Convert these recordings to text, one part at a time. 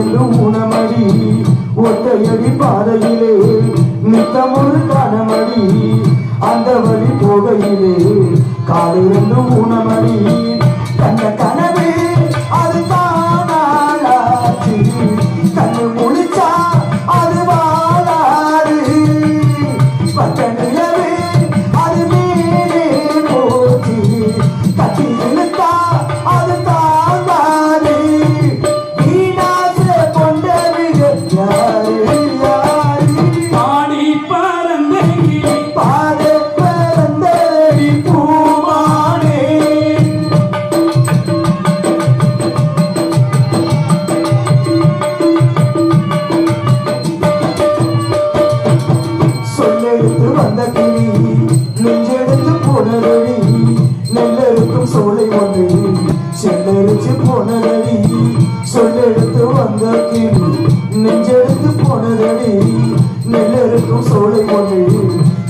காலிரண்டும் ஊனமடி ஒத்தையடி பாதையிலே நித்தமொரு கனமடி அந்த வழி போகையிலே காலிரண்டும் ஊனமடி கண்ட கனவே அது தானாச்சு கண்ணு முழிச்சா அது வாழாது பட்ட நிலவே அது மேலே போச்சு கட்டி இழுத்தா அது தாங்காது வீணாச கொண்டவிக யாரு யாரு பாடி பறந்த பாதை பறந்தடி பூமானே சொல்லெடுத்து வந்த கிளி நெஞ்செடுத்து போனதடி நெல்லெடுக்கும் சோலை ஒன்று செல்லரிச்சு போனதடி சொல்லெடுத்து வந்த கிளி நெஞ்செடுத்து போனதடி நெல்லெடுக்கும் சோலை ஒன்று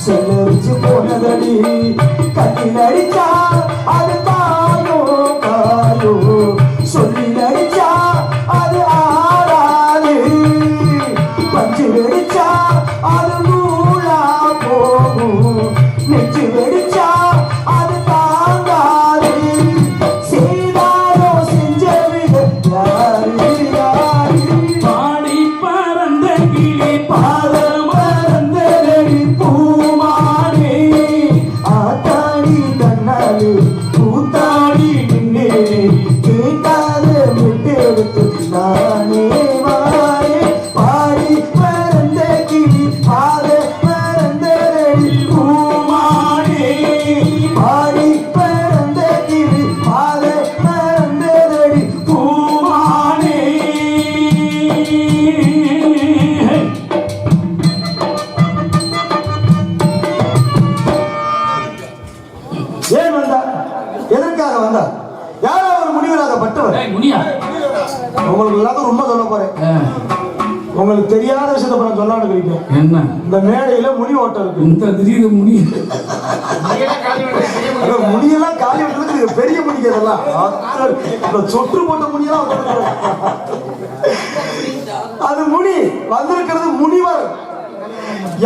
செல்லரிச்சு போனதடி கட்டில் அடிச்சா அது தாயோ காயோ சொல்லி அடிச்சா அது ஆடாது பஞ்சு வெடிச்சா அது நூலா போகும் நெஞ்சு வெடிச்சா அது தாங்காது செய்தாரோ செஞ்ச விட யாரு யாரு பாடி பறந்த கிளி பாதம் மறந்தடி பூமானே ஆத்தாடி தன்னாலே கூத்தாடி நின்னே கேட்டாத விட்டெடுத்து நானே வாரே பாடி மறந்த கிளி பாதை மறந்தடி பூமானே பாடி மறந்த கிளி பாதை மறந்தடி பூமானே ஏன் வந்தா எதற்காக வந்தா யாரோ ஒரு முனிவராகப்பட்டவர் முனியா உங்களுக்கு எல்லாத்தையும் ரொம்ப சொல்ல போறேன் உங்களுக்கு தெரியாத விஷயத்தை நான் சொல்லான்னு இருக்கேன் என்ன இந்த மேடையில முனி ஓட்டம் இருக்கு இந்த திடீர் முனி அந்த முனியெல்லாம் காலி விட்டுறதுக்கு பெரிய முனிக்கு அதெல்லாம் இந்த சொற்று போட்ட முனியெல்லாம் உட்கார்ந்து அது முனி வந்திருக்கிறது முனிவர்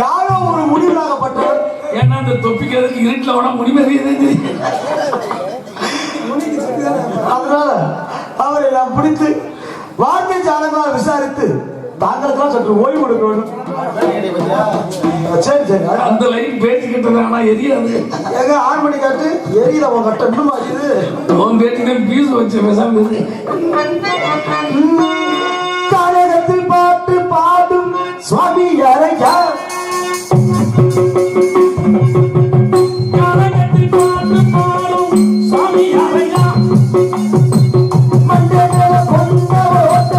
யாரோ ஒரு முனிவராகப்பட்டவர் ஏன்னா அந்த தொப்பிக்கிறதுக்கு இருட்டில் உடம்பு முனி மாதிரி அதனால அவரை நாம் பிடித்து வார்த்தை சாலங்களால் விசாரித்து தாங்களுக்கெல்லாம் சற்று ஓய்வு கொடுக்க வேண்டும். சரி சரி அந்த லைன் பேசிக்கிட்டு ஆனா எரியாது எங்க ஆன் பண்ணி காட்டு எரியல உன் கட்ட இன்னும் அறியுது உன் பேட்டிக்கு பீஸ் வச்சு பேசாம காலகத்தில் பாட்டு பாடும் சுவாமி யாரையா காலகத்தில் பாட்டு பாடும் சுவாமி யாரையா மண்டல கொண்ட ஓட்ட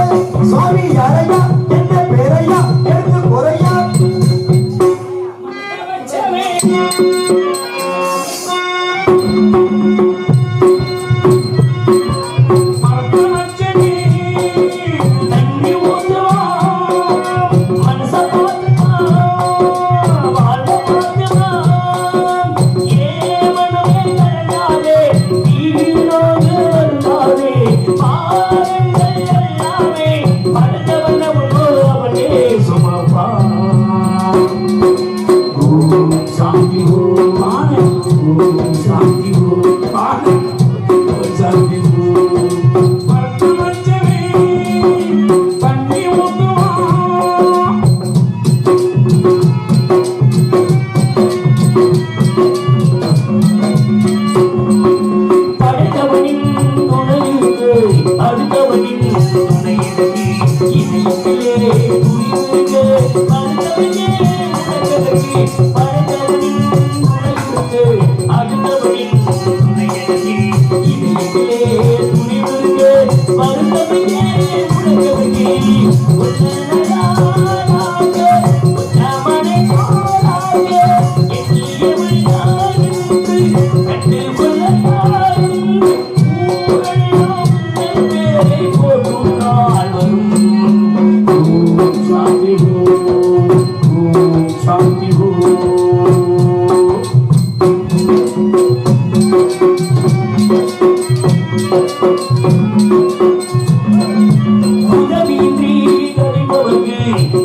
சுவாமி யாரையா என்ன பேரையா எடுத்து குறையா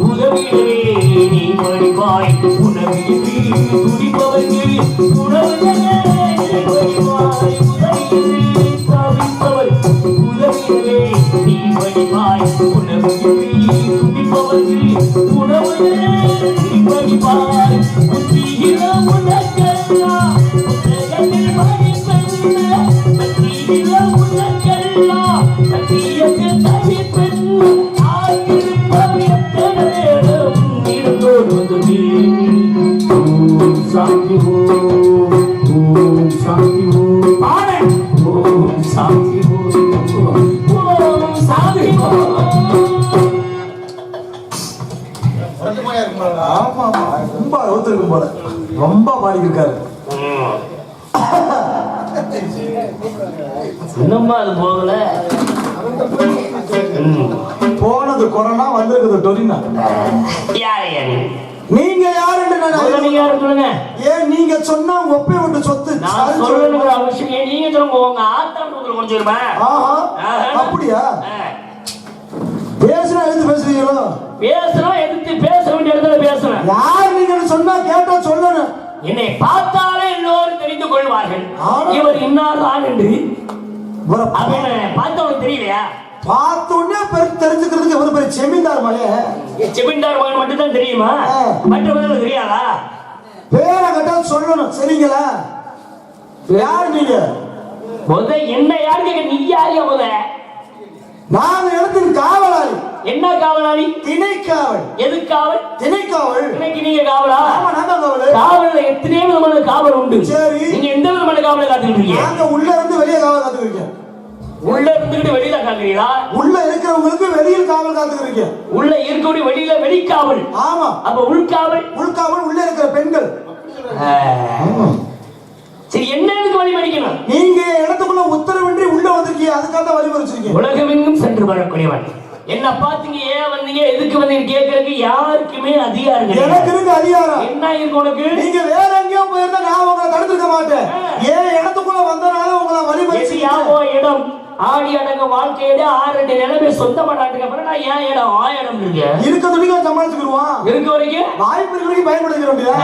உதவிடவே நீ படிப்பாய் உணவின்றி துடிப்பவர்கள் உணவிடவே நீ படிப்பாய் உதவியின்றி தவிப்பவர் உதவிடவே நீ படிப்பாய் உணவின்றி துடிப்பவர்கள் உணவிடவே நீ படிப்பாய் புத்தியில உனக்கெல்லாம் புத்தகத்தில் படிப்பென்ன பத்தியில உனக்கெல்லாம் பத்தியத்து தவிப்பென்ன ஆயிருப்பம் எத்தனை நேரம் இருந்தோடு வந்து ஓம் சாந்தி ஓம் சாந்தி ஓம் ஆனந்த் ஓம் சாந்தி ஓம் சாந்தி ஆமா ஆமா ரொம்ப ஒருத்தருக்கும் போல ரொம்ப பாடிக்கிருக்காரு. இன்னுமா அது போகல போனது கொரோனா வந்திருக்குது டொரினா. யாரு யாரு நீங்க யாருன்னு நான் நீங்க யாரு சொல்லுங்க. ஏன் நீங்க சொன்னா உங்க ஒப்பை விட்டு சொத்து நான் சொல்லணுங்கிற அவசியம் ஏன் நீங்க சொல்லுங்க. உங்க ஆத்தாண்டு கொஞ்சம் அப்படியா? பேசுனா எதுக்கு பேசுறீங்களோ? பேசணும் எதிர்த்து பேச வேண்டிய இடத்துல பேசணும். யார் நீங்க சொன்னா கேட்டா சொல்லணும். என்னை பார்த்தாலே எல்லோரும் தெரிந்து கொள்வார்கள் இவர் இன்னார் தான் என்று. பார்த்தவனுக்கு தெரியலையா? பார்த்தோன்னே தெரிஞ்சுக்கிறதுக்கு ஒரு பெரிய செமிந்தார் மகன். செமிந்தார் மகன் மட்டும் தான் தெரியுமா? மற்றவர்களுக்கு தெரியாதா? பேரை கேட்டா சொல்லணும். சரிங்களா? யார் நீங்க? என்ன யாரு கேட்க? நீ யாரு? முத நாங்க இடத்தின் காவலாளி. என்ன காவலாளி? திணைக்காவல். எது காவல்? திணைக்காவல். இன்னைக்கு நீங்க காவலா? ஆமா நாங்க காவல். காவல்ல எத்தனை விதமான காவல் உண்டு. சரி நீங்க எந்த விதமான காவலை காத்துக்கிட்டு இருக்கீங்க? நாங்க உள்ள இருந்து வெளியே காவல் காத்துக்கிட்டு. உள்ள இருந்துகிட்டு வெளியில காக்குறீங்களா? உள்ள இருக்கிறவங்களுக்கு வெளியில் காவல் காத்துக்கிட்டு. உள்ள இருக்கக்கூடிய வெளியில வெளிக்காவல். ஆமா. அப்ப உள்காவல்? உள்காவல் உள்ள இருக்கிற பெண்கள். சரி என்ன எதுக்கு வழி மறிக்கணும்? நீங்க இடத்துக்குள்ள உத்தரவின்றி உள்ள வந்திருக்கீங்க. அதுக்காக தான் வழி மறிச்சிருக்கீங்க. உலகமெங்கும் சென்று வரக்கூடியவன். என்ன பாத்தீங்க? ஏன் வந்தீங்க? எதுக்கு வந்தீங்க கேட்கறதுக்கு யாருக்குமே அதிகாரம் கிடையாது. எனக்கு இருக்கு அதிகாரம். என்ன இருக்கு உனக்கு? நீங்க வேற எங்கேயோ போயிருந்தா நான் உங்களை தடுத்துக்க மாட்டேன். ஏன் இடத்துக்குள்ள வந்தனால உங்களை வழி மறிச்சிருக்கீங்க. இடம் ஆடி அடங்க வாழ்க்கையில 6 நிலைமை சொந்தமாட்டாட்டுக்கு அப்புறம் நான் ஏன் இடம் இடம் இருக்கு இருக்க துணிக்க சமாளிச்சுக்கிடுவான். இருக்க வரைக்கும் வாய்ப்பு வரைக்கும் பயன்படுத்திக்க வேண்டியதா?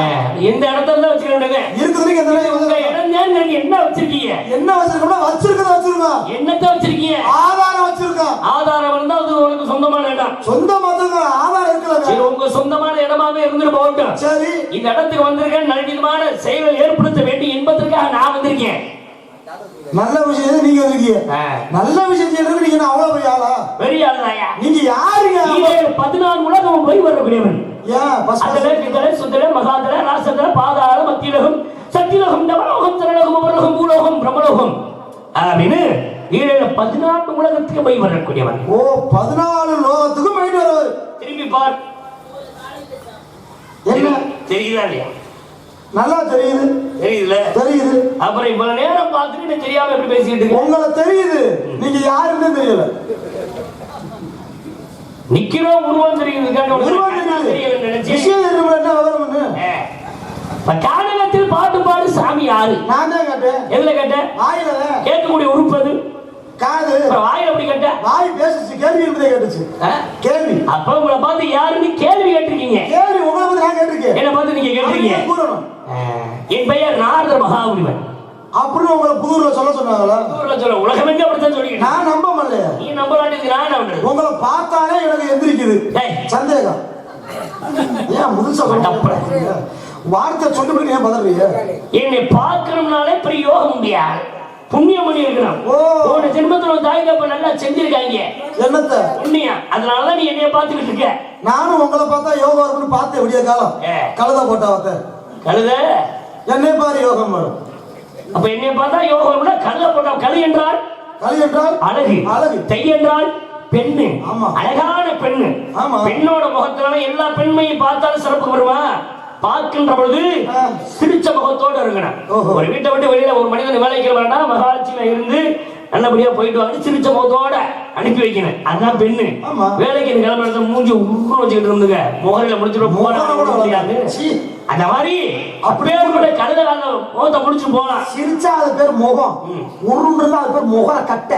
எந்த இடத்துல வச்சுக்க வேண்டியது? இருக்க துணிக்க இடம் தான். என்ன வச்சிருக்கீங்க? என்ன வச்சிருக்கோம்னா வச்சிருக்கத வச்சிருக்கோம். என்னத்தை வச்சிருக்கீங்க? ஆதாரம் வச்சிருக்கோம். ஆதாரம் இருந்தா அது உங்களுக்கு சொந்தமான இடம். சொந்தமா ஆதாரம் இருக்குல்ல. சரி உங்க சொந்தமான இடமாவே இருந்துட்டு போகட்டும். சரி இந்த இடத்துக்கு வந்திருக்கேன் நல்லவிதமான செயல் ஏற்படுத்த வேண்டிய என்பதற்காக நான் வந்திருக்கேன். நல்ல விஷயம் நீங்க இருக்கீங்க. நல்ல விஷயம் செய்யறதுக்கு நீங்க அவ்வளவு பெரிய ஆளா? பெரிய ஆளுதாயா? நீங்க யாருங்க? 14 உலகம் போய் வரக்கூடியவன். அதல கிதல சுதல மகாதல ராசதல பாதாள மத்தியலகம் சத்தியலகம் தவலோகம் தரலோகம் உலகம் பூலோகம் பிரம்மலோகம் அப்படின்னு 14 உலகத்துக்கு போய் வரக்கூடியவன். ஓ 14 லோகத்துக்கு போயிட்டு வரவர். திரும்பி பார். என்ன தெரியுதா இல்லையா? நல்லா தெரியுது. தெரியுதுல? தெரியுது. அப்புறம் இவ்வளவு நேரம் பார்த்துட்டு தெரியாம எப்படி பேசிட்டு இருக்கீங்க? உங்களை தெரியுது. நீங்க யாருன்னு தெரியல. நிக்கிறோம் உருவம் தெரியுது. உருவம் தெரியல நினைச்சு விஷயம் என்ன விவரம்னு கானகத்தில் பாட்டு பாடு சாமி யாரு? நான் தான் கேட்டேன். எதுல கேட்டேன்? வாயில. கேட்கக்கூடிய உறுப்பு அது காது. வாயில அப்படி கேட்ட? வாய் பேசுச்சு. கேள்வி இருந்தே கேட்டுச்சு. கேள்வி. அப்ப உங்களை பார்த்து யாருன்னு கேள்வி கேட்டிருக்கீங்க. கேள்வி உங்களை பார்த்து நான் கேட்டிருக்கேன். என்ன பார்த்து நீங்க கேட்டிருக்கீங்க? கூறணும். என் பெயர் நாரத மகாமுனிவன். அப்படின்னு உங்களை புதூர்ல சொல்ல சொன்னாங்களா? புதூர்ல சொல்ல உலகமெங்க அப்படித்தான் சொல்லிக்கிட்டு. நான் நம்ப மாட்டேன். நீ நம்ப மாட்டேங்குது. நான் என்ன உங்களை பார்த்தாலே எனக்கு எந்திரிக்குது சந்தேகம். ஏன் முழுசா வார்த்தை சொல்லிட்டு ஏன் பதறீங்க? என்னை பார்க்கணும்னாலே பெரிய யோகம் முடியாது. புண்ணியம் பண்ணி இருக்கணும். போன ஜென்மத்துல தாய் தப்ப நல்லா செஞ்சிருக்காங்க. என்னத்த புண்ணியம். அதனாலதான் நீ என்னைய பார்த்துக்கிட்டு இருக்க. நானும் உங்களை பார்த்தா யோகம் வரும்னு பார்த்தேன். விடிய காலம் கழுத போட்டா கழுத என்னை பாரு யோகம் வரும். அப்ப என்னை பார்த்தா யோகம் வரும்னா கழுத போட்டா. களி என்றால் அழகு. அழகு. தை என்றால் பெண்ணு. அழகான பெண்ணு. பெண்ணோட முகத்துல எல்லா பெண்மையும் பார்த்தாலும் சிறப்பு வருமா? பார்க்கின்ற பொழுது சிரிச்ச முகத்தோடு இருக்கணும். ஒரு வீட்டை விட்டு வெளியில ஒரு மனிதன் வேலைக்கு வரனா மகாட்சியில இருந்து நல்லபடியா போயிட்டு வந்து சிரிச்ச முகத்தோட அனுப்பி வைக்கணும். அதுதான் பெண்ணு. வேலைக்கு கிளம்புறது மூஞ்சி உருன்னு வச்சுக்கிட்டு இருந்துங்க. முகரையில முடிச்சுட்டு போக முடியாது. அந்த மாதிரி அப்படியே கூட கழுத கால முகத்தை முடிச்சு போலாம். சிரிச்சா அது பேர் முகம். உருன்னு அது பேர் முக கட்ட.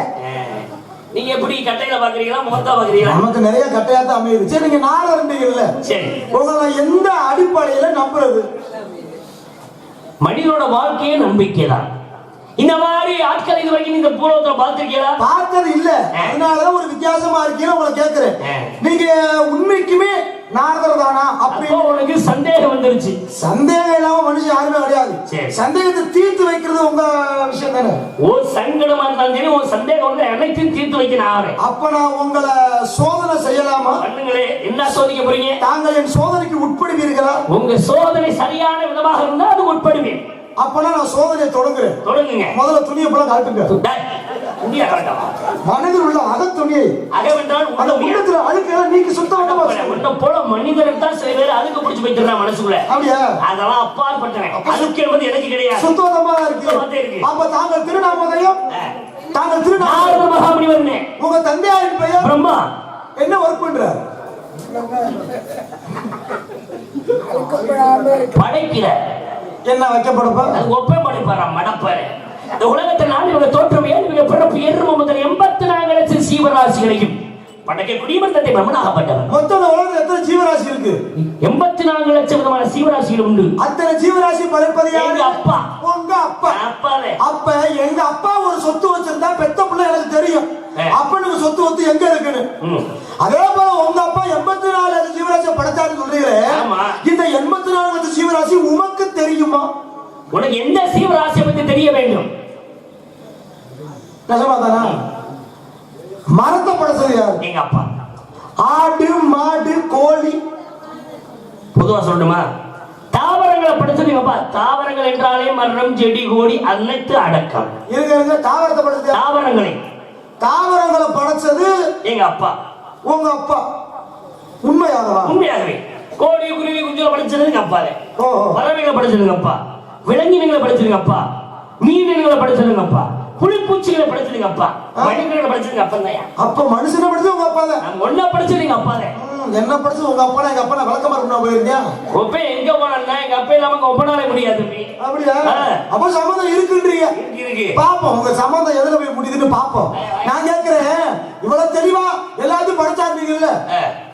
நீங்க எப்படி கட்டையில பாக்குறீங்களா முகத்தா பாக்குறீங்களா? நமக்கு நிறைய கட்டையா தான் அமையுது. சரி, நீங்க நாடகம்ன்றீங்கல்ல, சரி, உங்களை எந்த அடிப்படையில நம்புறது? மனிதனோட வாழ்க்கையே நம்பிக்கை தான். இந்த மாதிரி ஆட்கள் இது வரைக்கும் இந்த பூலோகத்துல பார்த்திருக்கீங்களா? பார்த்தது இல்ல. அதனாலதான் ஒரு வித்தியாசமா இருக்கீங்க உங்களை கேட்கிறேன். நீங்க உண்மைக்குமே நாரதர் தானா அப்படி உனக்கு சந்தேகம் வந்துருச்சு? சந்தேகம் இல்லாம மனுஷன் யாருமே கிடையாது. சந்தேகத்தை தீர்த்து வைக்கிறது உங்க விஷயம் தானே. ஓ, சங்கடமா இருந்தாலும் சரி, உன் சந்தேகம் வந்து அனைத்தையும் தீர்த்து வைக்க நான். அப்ப நான் உங்களை சோதனை செய்யலாமா? பண்ணுங்களே. என்ன சோதிக்க போறீங்க? தாங்கள் என் சோதனைக்கு உட்படுவீர்களா? உங்க சோதனை சரியான விதமாக இருந்தா அது உட்படுவேன். அப்பனா நான் சோதனையை தொடங்குறேன். தொடங்குங்க. முதல்ல துணியை போல காட்டுங்க. மனதில் உள்ள அகத்துணியை அகவென்றால் அந்த உள்ளத்துல அழுக்க நீக்கி சுத்தமா உன்ன போல மனிதர்கள் தான் சில பேர் அழுக்க பிடிச்சு வைக்கிறான் மனசுக்குள்ள. அப்படியா? அதெல்லாம் அப்பாற்பட்டவன். அழுக்கு என்பது எனக்கு கிடையாது. சுத்தமா இருக்கு. அப்ப தாங்கள் திருநாமதயம், தாங்கள் திருநாம மகாமுனிவர்னே, உங்க தந்தையாரின் பெயர் பிரம்மா. என்ன ஒர்க் பண்றார்? படைக்கிற என்ன வைக்கப்படப்பா? அது ஒப்பே படைப்பாரா மடப்பாரு. இந்த உலகத்தில் நான் இவங்க தோற்றம் இவங்க பிறப்பு எரும முதல் 84 லட்சம் ஜீவராசிகளையும் படைக்கக்கூடிய தந்தை பிரம்மனாகப்பட்டவர். மொத்தம் உலகத்தில் எத்தனை ஜீவராசி இருக்கு? 84 லட்சம் விதமான ஜீவராசிகள் உண்டு. அத்தனை ஜீவராசி படைப்பது எங்க அப்பா. உங்க அப்பா? அப்பாவே. அப்ப எங்க அப்பா ஒரு சொத்து வச்சிருந்தா பெத்த பிள்ளை எனக்கு தெரியும். அப்பனுக்கு சொத்து வந்து எங்க இருக்குன்னு. அதே போல உங்க அப்பா 84 லட்சம் ஜீவராசி படைச்சாரு சொல்றீங்களே, இந்த 84 லட்சம் ஜீவராசி உமக்கு தெரியுமா? உனக்கு எந்த ஜீவராசியை பத்தி தெரிய வேண்டும்? நிஜமாதானா? மரத்தை படைச்சது யாரு? எங்க அப்பா. ஆடு மாடு கோழி பொதுவா சொல்லணுமா? தாவரங்களை படைச்சது எங்க அப்பா. தாவரங்கள் என்றாலே மரம் செடி கொடி அனைத்து அடக்கம். இருங்க, தாவரத்தை படைச்சது தாவரங்களை படைச்சது எங்க அப்பா. உங்க அப்பா? உண்மையாகவா? உண்மையாகவே. கோழி குருவி குஞ்சுகளை படைச்சது எங்க அப்பா. பறவைகளை படைச்சது எங்க அப்பா. விலங்கினங்களை படைச்சது எங்க அப்பா. மீன்களை படைச்சது எங்க அப்பா. புலிப்பூச்சிகளை படைச்சது எங்க அப்பா. மனிதர்களை படைச்சது எங்க அப்பா தான். அப்ப மனுஷனை படைச்சது உங்க அப்பா தான். ஒன்ன படைச்சது எங்க அப்பா தான். என்ன படிச்சு உங்க அப்பா? எங்க அப்பா விளக்கமா இருக்கணும் போயிருந்தியா? ஒப்பே எங்க போனா எங்க அப்பா இல்லாம ஒப்பனாலே முடியாது. அப்படியா? அப்ப சம்பந்தம் இருக்குன்றீங்க. இருக்கு. பாப்போம் உங்க சம்பந்தம் எதுல போய் முடியுதுன்னு பாப்போம். நான் கேக்குறேன், இவ்வளவு தெளிவா எல்லாத்தையும் படிச்சாருந்தீங்கல்ல,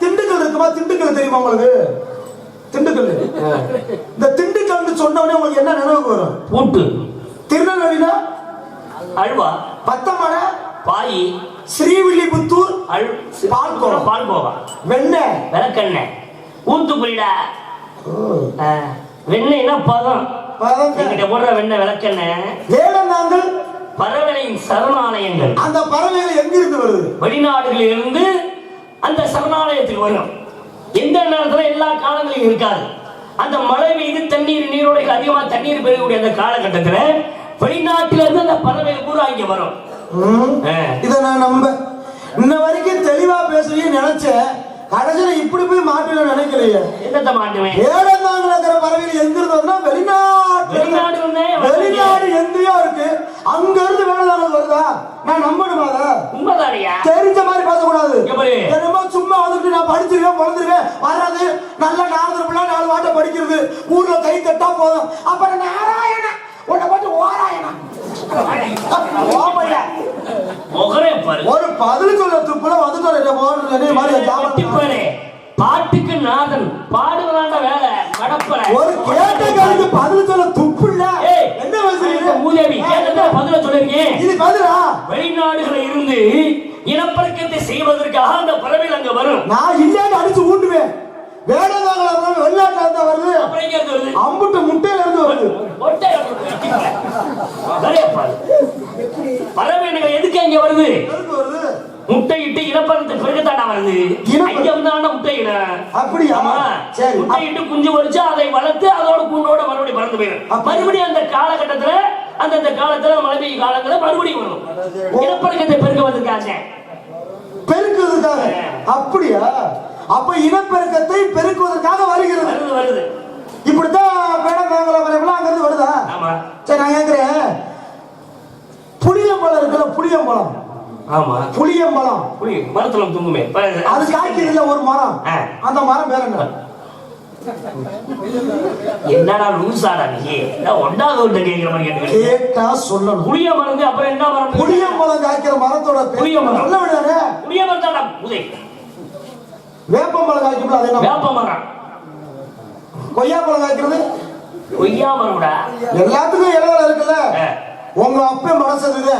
திண்டுக்கல் இருக்குமா? திண்டுக்கல் தெரியுமா உங்களுக்கு? திண்டுக்கல். இந்த திண்டுக்கல் சொன்ன உடனே உங்களுக்கு என்ன நினைவுக்கு வரும்? பூட்டு. திருநெல்வேலினா அல்வா. பத்தமடை பாயி. ஸ்ரீவில்லிபுத்தூர் பால்கோவா. வெண்ணெய் விளக்கெண்ணெய். ஊத்துக்குழிடா வெண்ணெய்னா பதம். என்கிட்ட போடுற வெண்ணெய் விளக்கெண்ணெய். வேடந்தாங்கள் பறவைகளின் சரணாலயங்கள். அந்த பறவைகள் எங்கிருந்து வருது? வெளிநாடுகளில் இருந்து அந்த சரணாலயத்துக்கு வரும். எந்த நேரத்துல எல்லா காலங்களிலும் இருக்காது. அந்த மழை பெய்து தண்ணீர் நீரோடைகள் அதிகமா தண்ணீர் பெறக்கூடிய அந்த காலகட்டத்துல வெளிநாட்டில இருந்து அந்த பறவைகள் பூரா இங்க வரும். இத நான் நம்ப இன்ன வரைக்கும் தெளிவா பேசுறீங்க நினைச்சேன். கடைசியில இப்படி போய் மாட்டல நினைக்கலையே. என்னத்த மாட்டுவேன்? ஏழந்தாங்கல இருக்கிற பறவைகள் எங்க இருந்து வருதுன்னா வெளிநாடு எங்கேயோ இருக்கு. அங்க இருந்து வேடந்தாங்கல் வருதா? நான் நம்பணுமா? உண்மைதானியா? தெரிஞ்ச மாதிரி பேசக்கூடாது. என்னமோ சும்மா வந்துட்டு நான் படிச்சிருக்கேன் பிறந்திருக்கேன் வர்றது நல்ல நாரதர் பிள்ளை 4 வாட்டை படிக்கிறது ஊர்ல கை தட்டா போதும். அப்புறம் நாராயண உன்னை பார்த்து ஓராயணா ஒரு பதில் சொல்ல துப்புல வந்து பாட்டுக்கு நாதன் பாடுவதாண்ட வேலை நடப்பற ஒரு கேட்டதுக்கு பதில் சொல்ல துப்பு இல்ல. என்ன பேசுறீங்க? மூதேவி கேட்டத பதில சொல்றீங்க. இது பதிலா? வெளிநாடுகளில் இருந்து இனப்பெருக்கத்தை செய்வதற்காக அந்த பறவைகள் அங்க வரும். நான் இல்லன்னு அடிச்சு ஊட்டுவேன். வேடந்தாங்கல வெளிநாட்டுல இருந்து வருது. அப்புறம் எங்க இருந்து வருது? அம்புட்டு முட்டையில இருந்து வருது. பறவைகள் எதுக்கு இங்க வருது? முட்டையிட்டு இனப்பெருக்கத்தை பெருக்கத்தாண்டா வருது. இங்க வந்து முட்டையிட அப்படியா? முட்டையிட்டு குஞ்சு பொரிச்சு அதை வளர்த்து அதோட கூண்டோட மறுபடியும் பறந்து போயிடும். மறுபடியும் அந்த காலகட்டத்துல அந்த காலத்துல மழை பெய்யும் காலத்துல மறுபடியும் வரும். இனப்பெருக்கத்தை பெருக்குவதற்காக அப்படியா? அப்ப இனப்பெருக்கத்தை பெருக்குவதற்காக வருகிறது. இப்படித்தான் அங்கிருந்து வருதா? சரி, நான் கேட்கிறேன், புளியம்பழம் இருக்குல்ல, புளியம்பழம். ஆமா, புளியம்பழம். மரத்துல தூங்குமே அது காய்க்குது இல்ல ஒரு மரம். அந்த மரம் பேர் என்ன? என்னடா லூசாடா நீ? ஒன்னாவது ஒன்று கேட்கிற மாதிரி கேட்டா சொல்லணும். புளிய மருந்து அப்புறம் என்ன மரம்? புளிய மரம் காய்க்கிற மரத்தோட புளிய மரம் சொல்ல விடாதே. புளிய மரம் தான்டா புதை. வேப்ப மரம் காய்க்கும் அது என்ன? வேப்ப மரம். கொய்யா பழம் காய்க்கிறது கொய்யா மரம்டா. எல்லாத்துக்கும் இலையில இருக்குல்ல. உங்க அப்பே மனசது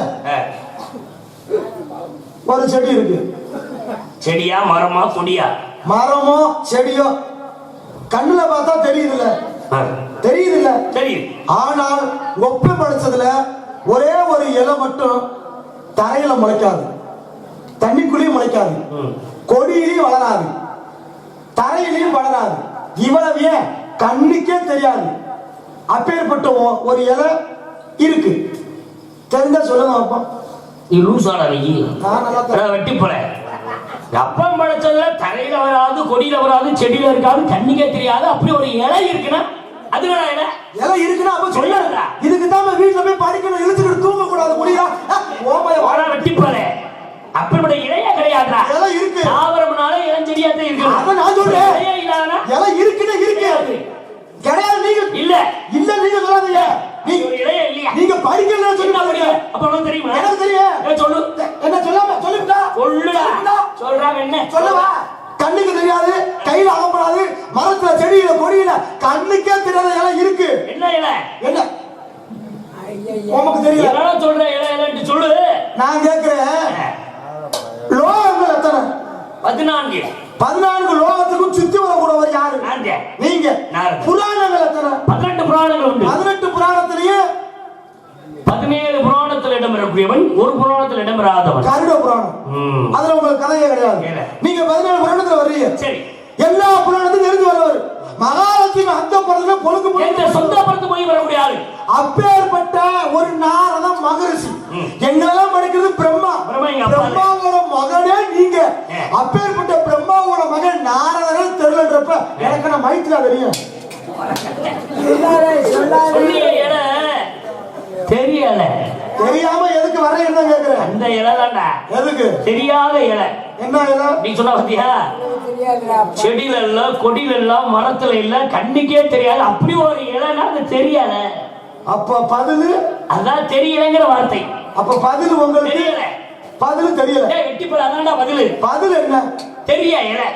ஒரு செடி இருக்கு. செடியா மரமா கொடியா? மரமோ செடியோ கண்ணுல பார்த்தா தெரியுதுல்ல, தெரியுதுல்ல தெரியுது. ஆனால் ஒப்பை படைச்சதுல ஒரே ஒரு இலை மட்டும் தரையில முளைக்காது, தண்ணிக்குள்ளேயும் முளைக்காது, கொடியிலையும் வளராது, தரையிலையும் வளராது. இவ்வளவு ஏன் கண்ணுக்கே தெரியாது. அப்பேற்பட்ட ஒரு இலை இருக்கு. தெரிஞ்சா சொல்லுங்க அப்பா. நீ லூசாடா நீ? வெட்டி போல. அப்பம் படைச்சதுல தரையில வராது, கொடியில வராது, செடியில இருக்காது, கண்ணுக்கே தெரியாது. அப்படி ஒரு இலை இருக்குன்னா அதுல இலை இருக்குன்னா அப்ப சொல்லுங்க. இதுக்கு தான் வீட்டுல போய் படிக்கணும், இழுத்துக்கிட்டு தூங்க கூடாது. முடியா வெட்டி போல. அப்படிப்பட்ட இலையா கிடையாதுடா. இலை இருக்கு. தாவரம்னால இளஞ்செடியா தான் இருக்கு. அத நான் சொல்றேன். இலையே இல்லாதனா இலை இருக்குன்னா இருக்கு. கிடையாது நீங்க இல்ல இல்ல நீங்க சொல்லாதீங்க. நீங்க ஒரு இலையே இல்லையா? நீங்க படிக்கல சொல்லுங்க. அப்ப உங்களுக்கு தெரியுமா? எனக்கு தெரியும். சொல்லு. என்ன சொல்லாம சொல்லுடா. சொல்லுடா. சொல்றாங்க என்ன? சொல்லுவா. கண்ணுக்கு தெரியாது, கையில அகப்படாது, மரத்துல செடியில கொடியில கண்ணுக்கே தெரியாத இலை இருக்கு. என்ன இலை? என்ன உனக்கு தெரியல? நான் சொல்றேன் இலை இலைன்னு சொல்லு. நான் கேக்குறேன் லோகங்கள் எத்தனை? 14. 14 லோகத்துக்கும் சுத்தி வரக்கூடவர் யாரு? நீங்க. புராணங்கள் எத்தனை? 18 புராணங்கள் உண்டு. 18 புராணத்திலேயே 17 புராணத்தில் இடம்பெறக்கூடியவன், ஒரு புராணத்தில் இடம்பெறாதவன் கருட புராணம். அதுல உங்களுக்கு கதையே கிடையாது. நீங்க 17 புராணத்துல வர்றீங்க. சரி. எல்லா புராணத்தையும் தெரிஞ்சு வரவர். மகாலட்சுமி அந்த படத்துல பொழுது எந்த சொந்த படத்து போய் வரக்கூடிய ஆளு. அப்பேற்பட்ட ஒரு நாரத மகரிஷி. எங்கெல்லாம் படிக்கிறது பிரம்மா. பிரம்மாவோட மகனே நீங்க. அப்பேற்பட்ட பிரம்மாவோட மகன் நாரதரை தெரியலன்றப்ப எனக்கு நான் மைத்திரா தெரியும். தெரியல. தெரியாம எதுக்கு வர்றேன்னு கேக்குறேன். அந்த இலை தான்டா. எதுக்கு? தெரியாத இலை. என்ன இலை? நீ சொன்ன பாத்தியா? செடியில இல்ல, கொடியில இல்ல, மரத்துல இல்ல, கண்ணுக்கே தெரியாது. அப்படி ஒரு இலைன்னா அது தெரியல. அப்ப பதில் அதான் தெரியலங்கிற வார்த்தை. அப்ப பதில் உங்களுக்கு தெரியல. பதில் தெரியல. வெட்டி போல அதான்டா பதில். பதில் என்ன? தெரிய இலை.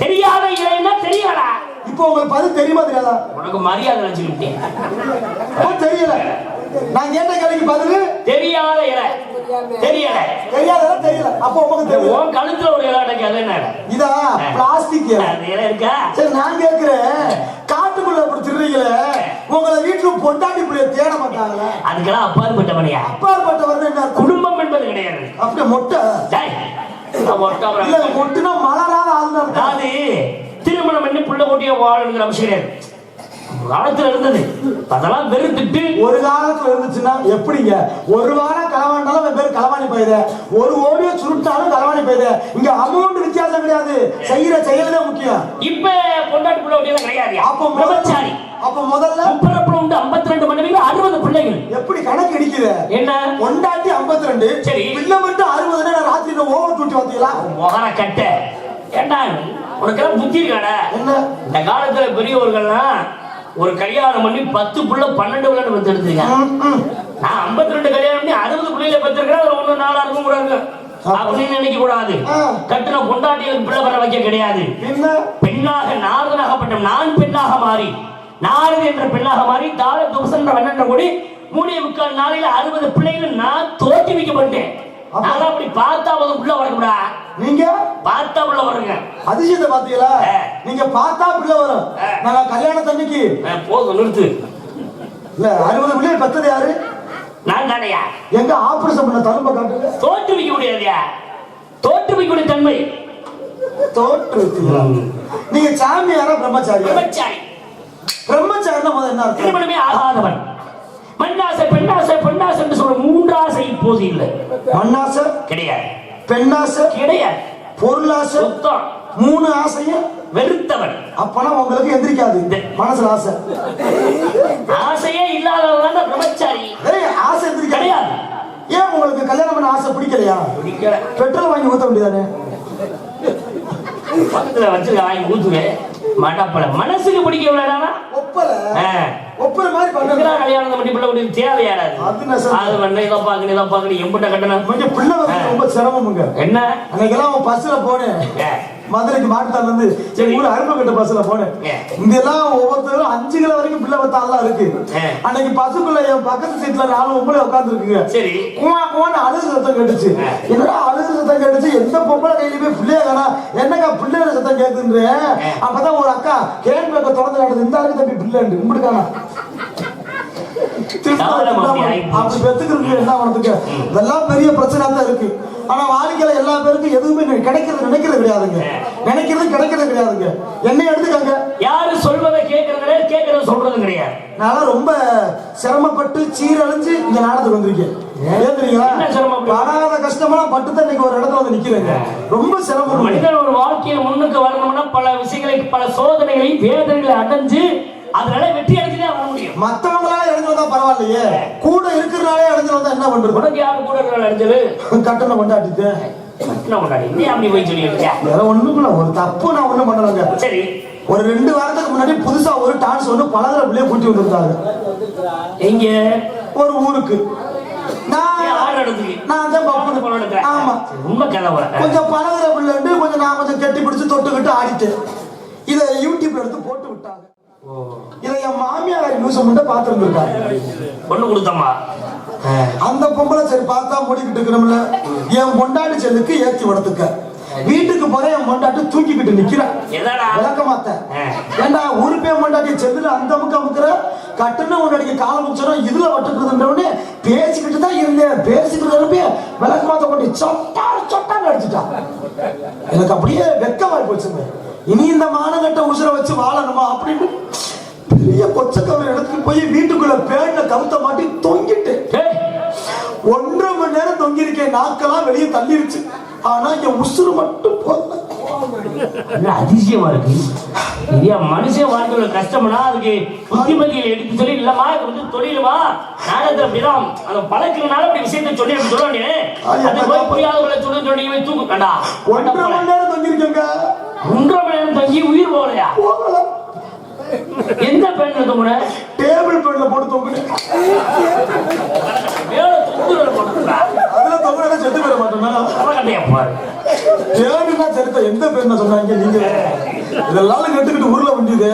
தெரியாத இலைன்னா தெரியலடா. இப்போ உங்களுக்கு பதில் தெரியுமா தெரியாதா? உனக்கு மரியாதை நினைச்சுக்கிட்டேன். தெரியல. நான் கேட்ட கேள்விக்கு பதில் தெரியாத இலை. தெரியல. தெரியாத தெரியல. அப்ப உங்களுக்கு தெரியும். உன் கழுத்துல ஒரு இலை அடக்கி அது என்ன? இதா பிளாஸ்டிக் இலை. அந்த இலை இருக்கா? சரி நான் கேக்குறேன், காட்டுக்குள்ள அப்படி திருறீங்களே, உங்களை வீட்டுல பொண்டாட்டி பிள்ளைய தேட மாட்டாங்களா? அதுக்கெல்லாம் அப்பாற்பட்டவனையா? அப்பாற்பட்டவன் என்ன? குடும்பம் என்பது கிடையாது. அப்படியே மொட்டை இல்ல, மொட்டுனா மலராத ஆள். அது திருமணம் பண்ணி புள்ள கொட்டிய வாழணுங்கிற அவசியம் கிடையாது. காலத்துல இருந்தது, அதெல்லாம் வெறுத்துட்டு ஒரு காலத்துல இருந்துச்சுன்னா எப்படிங்க? ஒரு வாரம் களவாண்டாலும் பேர் களவாணி போயுது, ஒரு ஓடியோ சுருட்டாலும் களவாணி போயுது. இங்க அமௌண்ட் வித்தியாசம் கிடையாது, செய்யற செயல்தான் முக்கியம். இப்ப பொண்டாட்டி பிள்ளை ஒட்டியெல்லாம் கிடையாது. அப்ப பிரம்மச்சாரி. அப்ப முதல்ல 52 மனைவிகள் 60 பிள்ளைகள். எப்படி கணக்கு அடிக்குது? என்ன பொண்டாட்டி 52 சரி பிள்ளை மட்டும் 60? ராத்திரி ஓவர் டூட்டி பார்த்தீங்களா? மொகர கட்ட. ஏண்டா உனக்கெல்லாம் புத்தி இருக்காடா? என்ன இந்த காலத்துல பெரியவர்கள்லாம் ஒரு கல்யாணம் பண்ணி 10 புள்ள 12 பிள்ளை பெற்று எடுத்துருக்காங்க. நான் 52 கல்யாணம் பண்ணி 60 பிள்ளைகளை பெற்றிருக்கிறேன். அதுல ஒண்ணு 4 இருக்கும் கூட இருக்கு அப்படின்னு நினைக்க கூடாது. கட்டின பொண்டாட்டிகளுக்கு பிள்ளை பெற வைக்க கிடையாது. பெண்ணாக நாரதனாகப்பட்ட நான் பெண்ணாக மாறி, நாரது என்ற பெண்ணாக மாறி தாள துபசன்ற வண்ணன்ற கூடி 3.25 நாளையில 60 பிள்ளைகள் நான் தோற்றி வைக்கப்பட்டேன். நான் அப்படி பார்த்தா உள்ள வரக்கூடா. நீங்க பார்த்தா உள்ள வருங்க. அதிசயத்தை பாத்தீங்களா? நீங்க பார்த்தா உள்ள வரும். நான் கல்யாண தண்ணிக்கு போதும் நிறுத்து. இல்ல 60 பிள்ளைகள் பெத்தது யாரு? நான் தானையா. எங்க ஆபரேஷன் பண்ண தரும்ப காட்டுங்க. தோற்று வைக்க முடியாதுயா. தோற்று வைக்கக்கூடிய தன்மை தோற்று. நீங்க சாமியாரா பிரம்மச்சாரி? பிரம்மச்சாரி. பிரம்மச்சாரினா முதல்ல என்ன அர்த்தம்? திருமணமே ஆகாதவன். மண்ணாசை பெண்ணாசை பெண்ணாசை என்று சொல்ற 3 ஆசை இப்போது இல்லை. மண்ணாசை கிடையாது, பெண்ணாசை கிடையாது, பொருளாசை சுத்தம். 3 ஆசையும் வெறுத்தவன். அப்பனா உங்களுக்கு எந்திரிக்காது மனசுல ஆசை. ஆசையே இல்லாதவன் தான் பிரம்மச்சாரி. ஆசை எந்திரிக்க கிடையாது. ஏன் உங்களுக்கு கல்யாணம் பண்ண ஆசை பிடிக்கலையா? பிடிக்கல. பெட்ரோல் வாங்கி ஊத்த வேண்டியதானே? பக்கத்துல வச்சு வாங்கி ஊத்துவேன். மாட்டாப்பல மனசுக்கு பிடிக்கவில்லடா ஒப்பல ஒப்பல மாதிரி பண்ணுறா கல்யாணம் பண்ணி பிள்ளை குடி தேவையாடாது அது பண்ண இதை பாக்கணும் எம்பிட்ட கட்டணும் கொஞ்சம் பிள்ளை ரொம்ப சிரமமுங்க என்ன அன்னைக்கெல்லாம் அவன் பஸ்ல போனேன் மதுரைக்கு மாட்டுத்தால இருந்து ஊர் அரும்பக்கட்ட பஸ்ல போனேன் இங்கெல்லாம் ஒவ்வொருத்தரும் 5 கிலோ வரைக்கும் பிள்ளை வத்தாலாம் இருக்கு அன்னைக்கு பஸ்ஸுக்குள்ள என் பக்கத்து சீட்ல 4 பொம்பளை உட்கார்ந்து இருக்குங்க சரி குவான்னு அழுகு சத்தம் கேட்டுச்சு என்னடா அழுகு சத்தம் கேட்டுச்சு எந்த பொம்பளை கையிலுமே பிள்ளைய காணா என்னங்க பிள்ளையோட சத்தம் கேட்குன்றேன் அப்பதான் ஒரு அக்கா கேன் பேக்க திறந்து நடந்து இந்த ஆளுக்கு தம்பி பிள்ளை இப்படி காணா அப்படி பெத்துக்கிறது என்ன பண்ணதுக்கு இதெல்லாம் பெரிய பிரச்சனை தான் இருக்கு ஆனா வாழ்க்கையில எல்லா பேருக்கும் எதுவுமே நினைக்கிறது கிடையாதுங்க கிடைக்கிறது கிடையாதுங்க என்னை எடுத்துக்கங்க யாரு சொல்வதை கேட்கறத சொல்றது கிடையாது நான் ரொம்ப சிரமப்பட்டு சீரழிஞ்சு இங்க நாடத்துக்கு வந்திருக்கேன் படாத கஷ்டமெல்லாம் பட்டுதான் இன்னைக்கு ஒரு இடத்துல வந்து நிக்கிறேங்க ரொம்ப சிரமம் மனிதன் ஒரு வாழ்க்கையில் முன்னுக்கு வரணும்னா பல விஷயங்களை பல சோதனைகளை வேதனைகளை அடைஞ்சு அதனால வெற்றி அடைஞ்சுதான் வர முடியும் மத்தவங்களால இறந்து வந்தா பரவாயில்லையே கூட இருக்கிறனாலே இறந்து வந்தா என்ன பண்றது உனக்கு யாரு கூட அடைஞ்சது கட்டணம் கொண்டாடிட்டு நீ அப்படி போய் சொல்லிட்டு வேற ஒண்ணுக்குள்ள ஒரு தப்பு நான் ஒண்ணும் பண்ணலங்க சரி ஒரு 2 வாரத்துக்கு முன்னாடி புதுசா ஒரு டான்ஸ் ஒண்ணு பலதர பிள்ளைய கூட்டி வந்திருந்தாங்க எங்க ஒரு ஊருக்கு கொஞ்சம் பலதர பிள்ளை கொஞ்சம் நான் கொஞ்சம் கெட்டி பிடிச்சு தொட்டுக்கிட்டு ஆடிட்டு இத யூடியூப்ல எடுத்து போட்டு விட்டாங்க இதை என் மாமியார் நியூஸ் மட்டும் பாத்துருந்துருக்காங்க பொண்ணு கொடுத்தம்மா அந்த பொம்பளை சரி பார்த்தா முடிக்கிட்டு இருக்கிறோம்ல என் பொண்டாட்டி செல்லுக்கு ஏத்தி விடத்துக்க வீட்டுக்கு போற என் பொண்டாட்டி தூக்கிக்கிட்டு நிக்கிறேன் விளக்க மாத்தேன் ஏண்டா ஊருப்பே பொண்டாட்டி செல்லுல அந்த முக்க முக்கிற கட்டுன்னு உன்னுடைய காலம் முச்சரம் இதுல வட்டுக்கிறதுன்றவனே பேசிக்கிட்டு தான் இருந்தேன் பேசிக்கிட்டு விளக்க மாத்த கொண்டு சொட்டான்னு அடிச்சுட்டான் எனக்கு அப்படியே வெக்கமாய் போச்சுங்க இனி இந்த மானகட்ட உசுரை வச்சு வாழணுமா அப்படின்னு பெரிய கொச்சக்கவர் இடத்துக்கு போய் வீட்டுக்குள்ள பேண்ட கவுத்த மாட்டி தொங்கிட்டு 1.5 மணி நேரம் தொங்கி இருக்கேன் நாக்கெல்லாம் வெளியே தள்ளிருச்சு ஆனா என் உசுறு மட்டும் போல அதிசயமா இருக்கு மனுஷன் வாழ்க்கையோட கஷ்டம்னா அதுக்கு புத்திமதிகளை எடுத்து சொல்லி இல்லமா இது வந்து தொழிலுமா நாடகத்துல அப்படிதான் அந்த பழக்கிறனால அப்படி விஷயத்தை சொல்லி அப்படி சொல்லணும் புரியாதவங்களை சொல்லி தூக்கு கண்டா 1.5 மணி நேரம் தொங்கிருக்கேங்க 1.5 மணி நேரம் தங்கி உயிர் போகலையா எந்த பெண்ல தொங்குன டேபிள் பெண்ல போட்டு தொங்குன மேல தொங்குறத போட்டுடா அதுல தொங்குறத செத்து போற மாட்டேனா அவகண்டைய பாரு தேவனா செத்த எந்த பெண்ண சொன்னாங்க நீங்க இதெல்லாம் கெட்டுக்கிட்டு ஊர்ல வண்டியது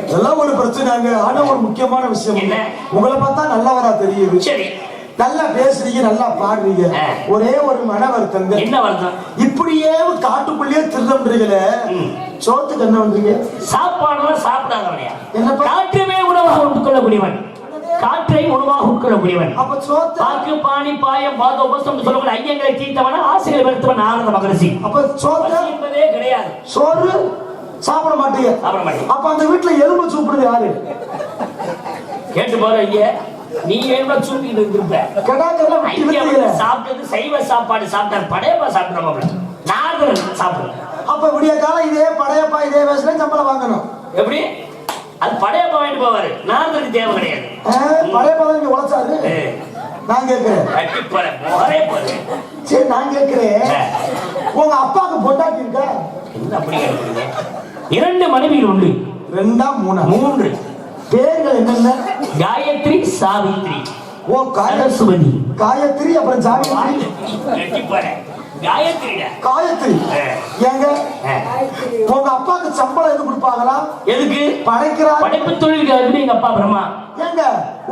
இதெல்லாம் ஒரு பிரச்சனைங்க ஆனா ஒரு முக்கியமான விஷயம் என்ன உங்களை பார்த்தா நல்லவரா தெரியுது சரி நல்லா பேசுறீங்க நல்லா பாடுறீங்க ஒரே ஒரு மன வருத்தம் என்ன வருத்தம் இப்படியே காட்டுக்குள்ளேயே திருடம்ன்றீங்களே சோத்துக்கு என்ன பண்றீங்க சாப்பாடுலாம் சாப்பிடாதவனையா என்ன காற்றுமே உணவாக உட்கொள்ளக்கூடியவன் காற்றை உணவாக உட்கொள்ளக்கூடியவன் அப்ப சோத்து பாக்கு பாணி பாயம் பாத உபசம் சொல்லக்கூடிய ஐயங்களை தீர்த்தவன ஆசைகளை வெறுத்தவன் ஆனந்த மகரிஷி அப்ப சோத்து என்பதே கிடையாது சோறு சாப்பிட மாட்டீங்க அப்ப அந்த வீட்டுல எலும்பு சூப்பிடுது யாரு கேட்டு பாரு ஐயா நீ என்ன சூப்பிட்டு இருந்திருப்ப சாப்பிட்டது சைவ சாப்பாடு சாப்பிட்டார் படையப்பா சாப்பிடுறோம் நாகரன் சாப்பிடுறோம் அப்ப விடிய காலம் இதே படையப்பா இதே வயசுல சம்பளம் வாங்கணும் எப்படி அது படையப்பா வாங்கிட்டு போவாரு நாகருக்கு தேவை கிடையாது படையப்பா தான் இங்க உழைச்சாரு நான் கேட்கிறேன் சரி நான் கேட்கிறேன் உங்க அப்பாவுக்கு பொண்டாட்டி இருக்கா என்ன அப்படி கேட்கிறீங்க 2 மனைவிகள் உண்டு 2 3 பேர்கள் என்னென்ன காயத்ரி சாவித்ரி ஓ காயசுமதி காயத்ரி அப்புறம் சாவித்ரி காயத்ரி ஏங்க உங்க அப்பாவுக்கு சம்பளம் எது கொடுப்பாங்களா எதுக்கு படைக்கிறார் படைப்பு தொழிலுக்கு எங்க அப்பா பிரம்மா ஏங்க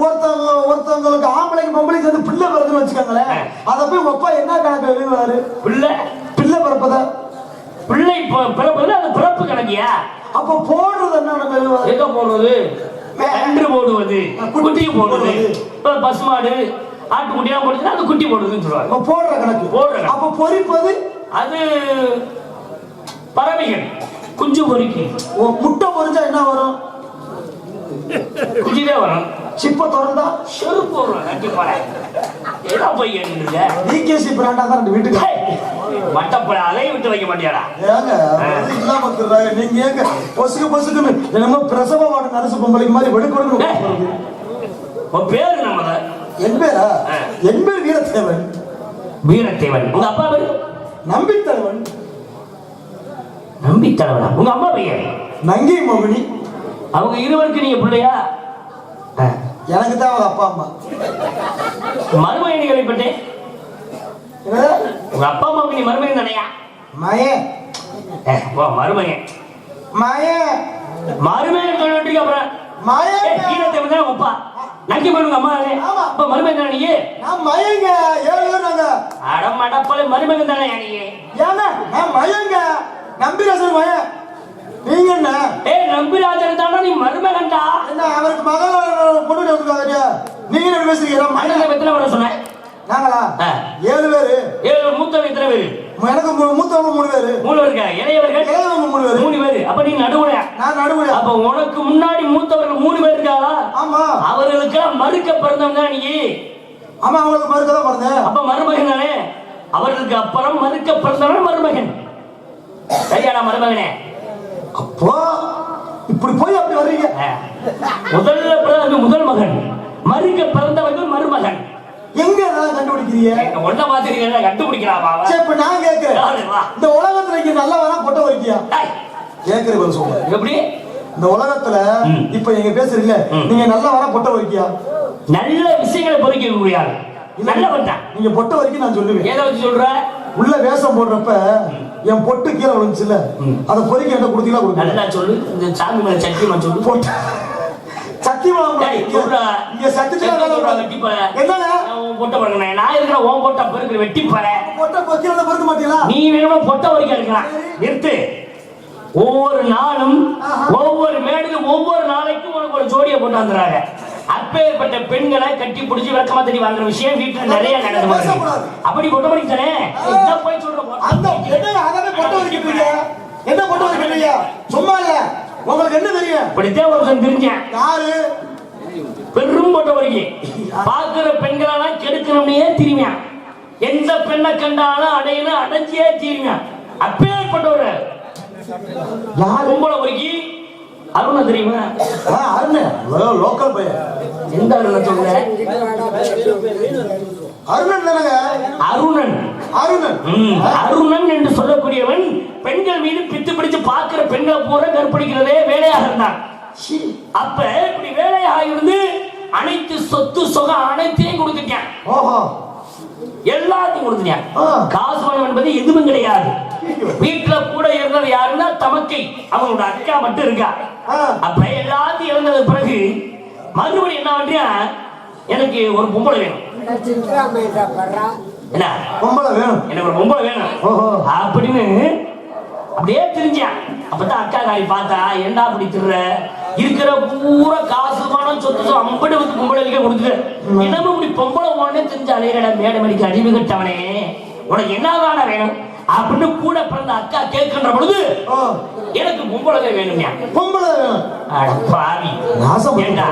ஒருத்தவங்களுக்கு ஆம்பளைக்கு பொம்பளைக்கு வந்து பிள்ளை பிறகுன்னு வச்சுக்கோங்களேன் அதை போய் உங்க அப்பா என்ன கணக்கு எழுதுவாரு பிள்ளை பிறப்பத பிள்ளை பிறப்பது அது பிறப்பு கணக்கியா அப்ப போடுறது என்ன எழுதுவாரு எங்க போடுறது கன்று போடுவது குட்டி போடுவது பசுமாடு ஆட்டுக்குட்டியா போடுச்சுன்னா அது குட்டி போடுதுன்னு சொல்லுவாங்க போடுற கணக்கு அப்ப பொரிப்பது அது பறவைகள் குஞ்சு பொறிக்கு முட்டை பொரிச்சா என்ன வரும் குஞ்சுதான் வரும் சிப்ப திறந்தா செருப்பு வரும் நட்டி போற ஏதோ போய் கேட்டுருக்க டிகேசி பிராண்டா தான் வீட்டுக்கு மட்டப்பட அதையும் விட்டு வைக்க மாட்டியாடா ஏங்க இல்லாம வந்துடுறாங்க நீங்க ஏங்க பொசுக்குன்னு என்னமோ பிரசவ வார்டு நர்ஸ் பொம்பளைக்கு மாதிரி வெடுக்கொடுங்க உன் பேரு நம்ம என் பேரா என் பேர் வீரத்தேவன் உங்க அப்பா பேரு நம்பித்தேவன் நம்பி தலைவனா? உங்க அம்மா பையன் நங்கை மோகினி. அவங்க இருவருக்கு நீங்க பிள்ளையா? எனக்கு தான் அவங்க அப்பா அம்மா. மருமகன் கேள்விப்பட்டேன். உங்க அப்பா அம்மா நீ மருமகன் தானையா? மயன். மருமகன் மருமகன் சொல்லிட்டு அப்புறம் கீழத்தை வந்து அப்பா நங்கி பண்ணுங்க அம்மா. அப்ப மருமகன் தானே நீ? நான் மயங்க 7 பேர் நாங்க. அடமடப்பல மருமகன் தானே நீ? ஏன்னா நான் மயங்க நம்பிராஜன் மயன். நீங்க என்ன? நம்பிராஜன் தானே நீ மருமகன்டா. என்ன அவருக்கு மகன் பொண்ணு வந்துருக்காங்க. நீங்க என்ன பேசுறீங்க? மகன் எத்தனை பேர் சொன்னேன்? நாங்களா 7 பேரு. 7 மூத்தவங்க எத்தனை பேரு? எனக்கு மூத்தவங்க 3 பேரு. 3 பேருக்கா? இளையவர்கள் 3 பேரு. 3 பேரு. அப்ப நீ நடுவுல? நான் நடுவுல. அப்ப உனக்கு முன்னாடி மூத்தவர்கள் 3 பேர் இருக்காளா? ஆமா. அவர்களுக்கு மறுக்க பிறந்தவங்க தான் நீ. ஆமா, அவங்களுக்கு மறுக்க தான் பிறந்தேன். அப்ப மருமகன் தானே? அவர்களுக்கு அப்புறம் மறுக்க பிறந்தவன் மருமகன். சரியாடா மருமகனே? அப்போ இப்படி போய் அப்படி வர்றீங்க. முதல்ல பிறந்த முதல் மகன், மறுக்க பிறந்தவர்கள் மருமகன். எங்க கண்டுபிடிக்கிறீங்க? ஒன்ன மாதிரி கண்டுபிடிக்கிறாமா? இப்ப நான் கேட்கிறேன், இந்த உலகத்துல இங்க நல்ல வரா பொட்ட வரைக்கியா? கேட்கிறேன் சொல்ல. எப்படி இந்த உலகத்துல இப்ப எங்க பேசுறீங்க, நீங்க நல்ல வரா பொட்ட வரைக்கியா? நல்ல விஷயங்களை பொறிக்க முடியாது. நல்ல பண்ண நீங்க பொட்ட வரைக்கும் நான் சொல்லுவேன். ஏதோ வச்சு சொல்ற? உள்ள வேஷம் போடுறப்ப என் பொட்டு கீழே விழுந்துச்சுல, அதை பொறிக்க என்ன கொடுத்தீங்களா? கொடுக்க நல்லா சொல்லு. இந்த சாமி மேல சத்தியமா சொல்லு. பொட்டு சத்தியமா இங்க சத்தியமா என்னங்க பொட்ட பறக்கணும். நான் இருக்கிற ஓன் பொட்ட பெருக்கு வெட்டி பாரு. பொட்ட பொக்கில பொறுக்க மாட்டீங்களா? நீ வேணுமா பொட்ட வரைக்கும் இருக்கலாம். நிறுத்து. ஒவ்வொரு நாளும் ஒவ்வொரு மேடையிலும் ஒவ்வொரு நாளைக்கும் உனக்கு ஒரு ஜோடியை போட்டு வந்துறாங்க. அப்பேற்பட்ட பெண்களை கட்டி பிடிச்சி விளக்கமா தண்ணி வாங்குற விஷயம் வீட்டுல நிறைய நடந்து. அப்படி பொட்ட வரைக்கும் தானே போய் சொல்றோம். என்ன பொட்ட வரைக்கும் சும்மா இல்ல. உங்களுக்கு என்ன தெரியும்? இப்படித்தான் ஒரு தெரிஞ்சேன். யாரு? பெரும் பொட்ட வரைக்கும் பாக்குற பெண்களெல்லாம் கெடுக்கணும்னே திரும்பியான். எந்த பெண்ணை கண்டாலும் அடையணும் அடைஞ்சியே தீருவேன். அப்பேற்பட்டவரு கும்பல வரைக்கும் அருண தெரியுமா? அருண் லோக்கல் பையன். எந்த அருண சொல்ற? அருணன் தானங்க? அருணன். அருணன் அருணன் என்று சொல்லக்கூடியவன் பெண்கள் மீது பித்து பிடிச்சு பார்க்கிற பெண்களை பூரா கற்பழிக்கிறதே வேலையாக இருந்தான். அப்ப இப்படி வேலையாக இருந்து அனைத்து சொத்து சொகம் அனைத்தையும் கொடுத்துட்டான். எல்லாத்தையும் கொடுத்துட்டான். காசு பணம் என்பது எதுவும் கிடையாது. வீட்டுல கூட இருந்தது யாருன்னா தமக்கை, அவங்களோட அக்கா மட்டும் இருக்கா. அப்ப எல்லாத்தையும் இழந்தது பிறகு மறுபடியும் என்ன பண்றியா, எனக்கு ஒரு பொம்பளை வேணும். என்ன பொம்பளை வேணும்? எனக்கு ஒரு பொம்பளை வேணும் அப்படின்னு அப்படியே தெரிஞ்சான். அப்பதான் அக்கா காரி பார்த்தா, ஏண்டா அப்படி திடுற, இருக்கிற பூரா காசு பணம் சொத்து அம்படி வந்து பொம்பளைக்கே கொடுத்துட்டு என்னமோ இப்படி பொம்பளை உடனே தெரிஞ்சாலே மேடை மடிக்க அடிவு கட்டவனே, உனக்கு என்னதான வேணும் அப்படின்னு கூட பிறந்த அக்கா கேட்கின்ற பொழுது எனக்கு பொம்பளை வேணும்யா. பொம்பளை வேணும்? அட பாவி, ஏண்டா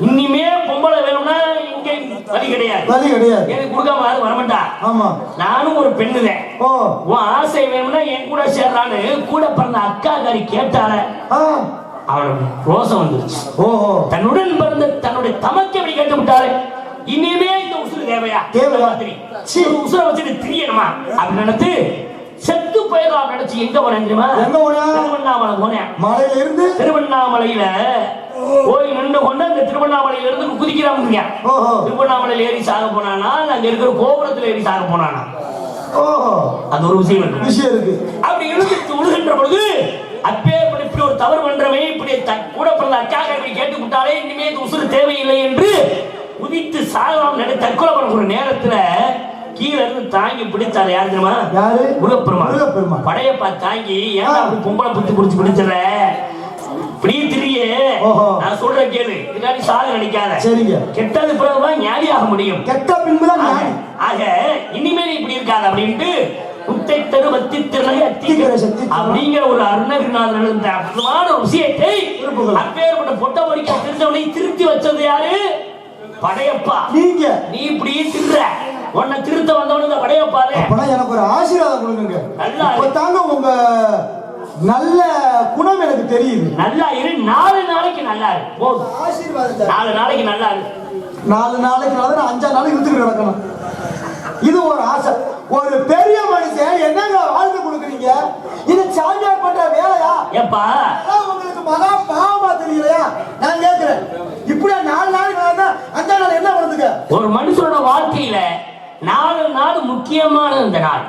இனிமே பொம்பளை வேணும்னா இங்க வழி கிடையாது. வழி கிடையாது. எனக்கு கொடுக்காம யாரும் வரமாட்டா. ஆமா, நானும் ஒரு பெண்ணுதான். உன் ஆசை வேணும்னா என் கூட சேர்றான்னு கூட பிறந்த அக்கா காரி கேட்டால அவனுக்கு ரோசம் வந்துருச்சு. தன்னுடன் பிறந்த தன்னுடைய தமக்கை அப்படி கேட்டு விட்டாரு. இனிமே இந்த உசுறு தேவையா? தேவையா? உசுரை வச்சுட்டு திரியணுமா அப்படின்னு நினைத்து செத்து போயதா நினைச்சு எங்க போனேன் தெரியுமா? திருவண்ணாமலை போனேன். மலையில இருந்து திருவண்ணாமலையில போய் நின்று கொண்டு அந்த திருவண்ணாமலையில இருந்து குதிக்கிறாங்க. திருவண்ணாமலையில ஏறி சாக போனானா, அங்க இருக்கிற கோபுரத்துல ஏறி சாக போனானா? அது ஒரு விஷயம் இருக்கு. அப்படி இருந்து உழுகின்ற பொழுது அப்பேற்பட்ட இப்படி ஒரு தவறு பண்றவே இப்படி கூட பிறந்த அக்காக இப்படி கேட்டு விட்டாலே இனிமே உசுறு தேவையில்லை என்று உதித்து சாகலாம் நினை தற்கொலை பண்ண ஒரு நேரத்துல கீழே இருந்து தாங்கி பிடிச்சாரு. யாரு தெரியுமா? யாரு? முருகப்பெருமான். படையப்பா தாங்கி, ஏன் அப்படி பொம்பளை புத்தி பிடிச்சு பிடிச்சிடற இப்படி திரியே, நான் சொல்ற கேளு, பின்னாடி சாக நினைக்காத. சரிங்க. கெட்டது பிறகுதான் ஞானியாக முடியும். கெட்ட பின்புதான் ஞானி. ஆக இனிமேல் இப்படி இருக்காது அப்படின்ட்டு முத்தை தருவத்தி திறனை அப்படிங்கிற ஒரு அருணகிரிநாதர் அற்புதமான ஒரு விஷயத்தை அப்பேற்பட்ட பொட்ட வரைக்கும் திருத்தவனை திருத்தி வச்சது யாரு? படையப்பா. நீங்க நீ இப்படி தின்ற உன்னை திருத்த வந்தவனு படையப்பாரு. எனக்கு ஒரு ஆசீர்வாதம் கொடுங்க. நல்லா தாங்க, உங்க நல்ல குணம் எனக்கு தெரியுது. நல்லா இரு, 4 நாளைக்கு நல்லா இரு. போதும் ஆசீர்வாதம். 4 நாளைக்கு நல்லா இரு. 4 நாளைக்கு நான் 5 நாளைக்கு இருந்துட்டு கிடக்கணும். இது ஒரு ஆசை. ஒரு பெரிய மனுஷன் என்னங்க வாழ்க்கை கொடுக்குறீங்க? இது சாமியார் பண்ற வேலையா? ஏப்பா உங்களுக்கு மகா பாவமா தெரியலையா? நான் கேட்கிறேன். இப்படியா 4 நாள் அந்த நாள் என்ன பண்ணுதுங்க? ஒரு மனுஷனோட வாழ்க்கையில 4 நாள் முக்கியமான அந்த நாள்.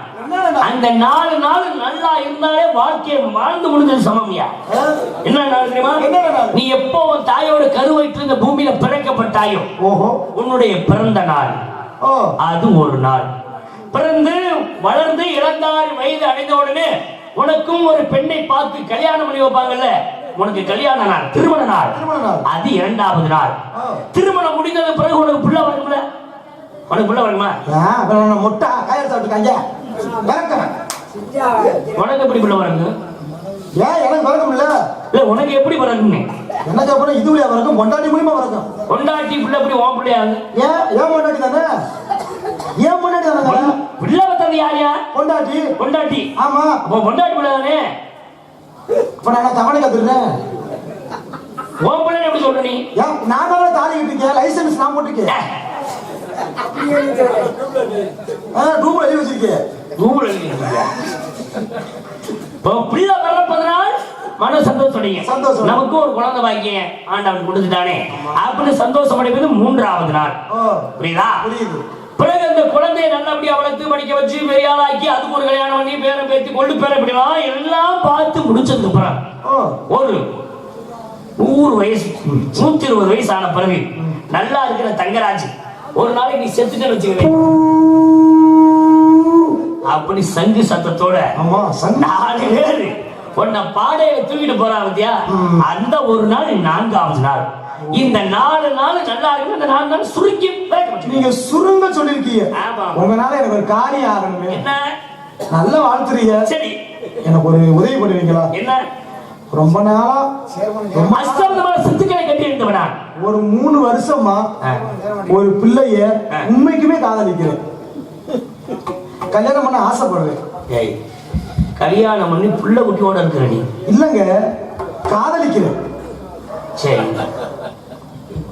அந்த 4 நாள் நல்லா இருந்தாலே வாழ்க்கையை வாழ்ந்து முடிஞ்சது சமம்யா. என்ன நாள் தெரியுமா? நீ எப்போ உன் தாயோட கருவயிற்று இந்த பூமியில பிறக்கப்பட்டாயோ உன்னுடைய பிறந்த நாள் அது ஒரு நாள். பிறந்து வளர்ந்து இளந்தாறு வயது அடைந்த உடனே உனக்கும் ஒரு பெண்ணை பார்த்து கல்யாணம் பண்ணி வைப்பாங்கல்ல, உனக்கு கல்யாண நாள், திருமண நாள், அது 2வது நாள். திருமணம் முடிந்தது பிறகு உனக்கு பிள்ளை வரும்ல, உனக்கு பிள்ளை வருமா? முட்டா காயல் சாப்பிட்டுக்காங்க. உனக்கு எப்படி பிள்ளை வருங்க? ஏன் எனக்கு வரக்கும் இல்ல? இல்ல உனக்கு எப்படி வரக்குன்னு எனக்கு அப்புறம் இதுல வரக்கும் பொண்டாட்டி மூலியமா வரக்கும். பொண்டாட்டி பிள்ளை எப்படி உன் பிள்ளையாங்க? ஏன் பொண்டாட்டி தானே? ஏன் பொண்டாட்டி தானே? பிள்ளை வந்தது யாரையா? பொண்டாட்டி. பொண்டாட்டி ஆமா. அப்போ பொண்டாட்டி பிள்ளை தானே. இப்ப நான் தமிழ் கத்துறேன். உன் பிள்ளை எப்படி சொல்ற நீ? நான் தான் தாலி கட்டிருக்கேன், லைசன்ஸ் நான் போட்டுருக்கேன். ரூம் எழுதி வச்சிருக்கேன். ரூம் எழுதி வச்சிருக்கேன். பிள்ளை பிறப்பதனால் மன சந்தோஷம். நமக்கு ஒரு குழந்தை பாக்கியம் ஆண்டவன் கொடுத்துட்டானே அப்படின்னு சந்தோஷம் அடைவது 3வது நாள். புரியுதா? பிறகு அந்த குழந்தையை நல்லபடியா வளர்த்து படிக்க வச்சு பெரிய ஆளாக்கி அதுக்கு ஒரு கல்யாணம் பண்ணி பேரம் பேத்தி கொண்டு பேர இப்படிலாம் எல்லாம் பார்த்து முடிச்சதுக்கு அப்புறம் ஒரு 100 வயசு 120 வயசு ஆன பிறகு நல்லா இருக்கிற தங்கராஜ் ஒரு நாளைக்கு நீ செத்துட்டு வச்சுக்கவே அப்படி சங்கு சத்தத்தோட 4 பேரு உன்னை பாடையில தூக்கிட்டு போறா பத்தியா, அந்த ஒரு நாள் 4வது நாள். இந்த 4 நாள் நல்லா இருக்கு. அந்த 4 நாள் சுருக்கி நீங்க சுருங்க சொல்லிருக்கீங்க. உங்களால எனக்கு ஒரு காரியம் ஆகணும். என்ன நல்ல வாழ்த்துறீங்க. சரி எனக்கு ஒரு உதவி பண்ணுவீங்களா? என்ன? ரொம்ப நாளா அஷ்டவிதமான சொத்துக்களை கட்டி இருந்தவனா ஒரு 3 வருஷமா ஒரு பிள்ளைய உண்மைக்குமே காதலிக்கிறேன். கல்யாணம் பண்ண ஆசைப்படுறேன். கல்யாணம் பண்ணி புள்ள குட்டியோட இருக்கிற நீ? இல்லங்க, காதலிக்கிறேன். சரி,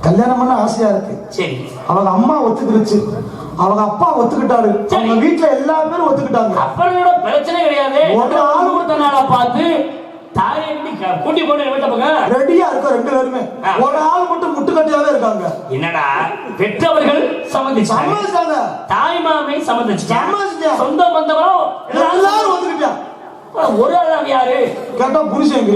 கல்யாணம் பண்ண ஆசையா இருக்கு. சரி, அவங்க அம்மா ஒத்துக்கிடுச்சு, அவங்க அப்பா ஒத்துக்கிட்டாரு, அவங்க வீட்டுல எல்லா பேரும் ஒத்துக்கிட்டாங்க. அப்பனோட பிரச்சனை கிடையாது. ஒரு ஆள் கொடுத்த நாளா பார்த்து தாயை கூட்டி போட்டு வீட்டை போங்க ரெடியா இருக்க 2 பேருமே. ஒரு ஆள் மட்டும் முட்டுக்கட்டியாவே இருக்காங்க. என்னடா பெற்றவர்கள் சம்மதிச்சாங்க, தாய் மாமை சம்மதிச்சாங்க, சொந்த பந்தவரும் எல்லாரும் ஒத்துக்கிட்டாங்க. ஒரு ஆள் யாரு கேட்டா புருஷன்.